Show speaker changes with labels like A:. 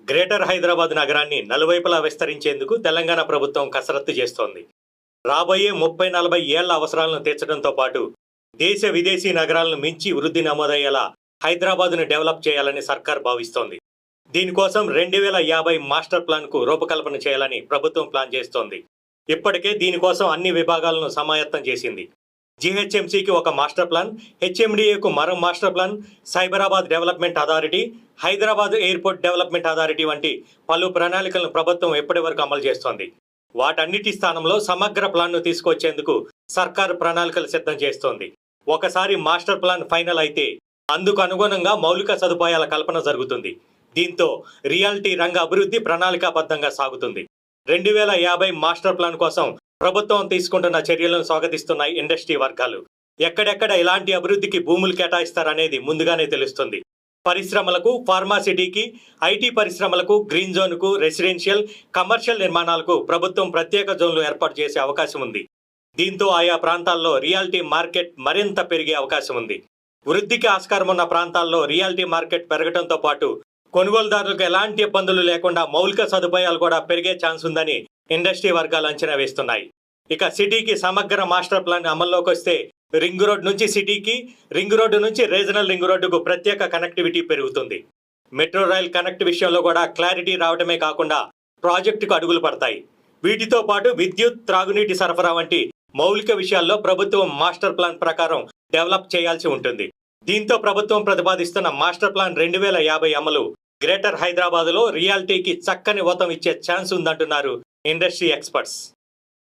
A: Greater Hyderabad నగరాన్ని నలువైపులా విస్తరించేందుకు తెలంగాణ ప్రభుత్వం కసరత్తు చేస్తోంది. రాబోయే 30-40 ఏళ్ల అవసరాలను తీర్చడంతో పాటు దేశ విదేశీ నగరాలను మించి వృద్ధి నమోదయ్యేలా హైదరాబాద్ను డెవలప్ చేయాలని సర్కార్ భావిస్తోంది. దీనికోసం 2050 మాస్టర్ ప్లాన్కు రూపకల్పన చేయాలని ప్రభుత్వం ప్లాన్ చేస్తోంది. ఇప్పటికే దీనికోసం అన్ని విభాగాలను సమాయత్తం చేసింది. జీహెచ్ఎంసీకి ఒక మాస్టర్ ప్లాన్, హెచ్ఎండిఏకు మరో master plan, Cyberabad development authority, Hyderabad airport development authority వంటి పలు ప్రణాళికలను ప్రభుత్వం ఇప్పటివరకు అమలు చేస్తోంది. వాటన్నిటి స్థానంలో సమగ్ర ప్లాన్ను తీసుకొచ్చేందుకు సర్కారు ప్రణాళికలు సిద్ధం చేస్తోంది. ఒకసారి మాస్టర్ ప్లాన్ ఫైనల్ అయితే అందుకు అనుగుణంగా మౌలిక సదుపాయాల కల్పన జరుగుతుంది. దీంతో రియాలిటీ రంగ అభివృద్ధి ప్రణాళికాబద్ధంగా సాగుతుంది. 2050 మాస్టర్ ప్లాన్ కోసం ప్రభుత్వం తీసుకుంటున్న చర్యలను స్వాగతిస్తున్నాయి ఇండస్ట్రీ వర్గాలు. ఎక్కడెక్కడ ఎలాంటి అభివృద్ధికి భూములు కేటాయిస్తారనేది ముందుగానే తెలుస్తుంది. పరిశ్రమలకు, ఫార్మాసిటీకి, ఐటీ పరిశ్రమలకు, గ్రీన్ జోన్కు, రెసిడెన్షియల్, కమర్షియల్ నిర్మాణాలకు ప్రభుత్వం ప్రత్యేక జోన్లు ఏర్పాటు చేసే అవకాశం ఉంది. దీంతో ఆయా ప్రాంతాల్లో రియాలిటీ మార్కెట్ మరింత పెరిగే అవకాశం ఉంది. వృద్ధికి ఆస్కారం ఉన్న ప్రాంతాల్లో రియాలిటీ మార్కెట్ పెరగడంతో పాటు కొనుగోలుదారులకు ఎలాంటి ఇబ్బందులు లేకుండా మౌలిక సదుపాయాలు కూడా పెరిగే ఛాన్స్ ఉందని ఇండస్ట్రీ వర్గాలు అంచనా వేస్తున్నాయి. ఇక సిటీకి సమగ్ర మాస్టర్ ప్లాన్ అమల్లోకి వస్తే రింగ్ రోడ్ నుంచి సిటీకి, రింగ్ రోడ్డు నుంచి రీజనల్ రింగ్ రోడ్డుకు ప్రత్యేక కనెక్టివిటీ పెరుగుతుంది. మెట్రో రైల్ కనెక్ట్ విషయంలో కూడా క్లారిటీ రావడమే కాకుండా ప్రాజెక్టుకు అడుగులు పడతాయి. వీటితో పాటు విద్యుత్, త్రాగునీటి సరఫరా వంటి మౌలిక విషయాల్లో ప్రభుత్వం మాస్టర్ ప్లాన్ ప్రకారం డెవలప్ చేయాల్సి ఉంటుంది. దీంతో ప్రభుత్వం ప్రతిపాదిస్తున్న మాస్టర్ ప్లాన్ 2050 అమలు గ్రేటర్ హైదరాబాద్లో రియాలిటీకి చక్కని ఊతం ఇచ్చే ఛాన్స్ ఉందంటున్నారు ఇండస్ట్రీ ఎక్స్పర్ట్స్.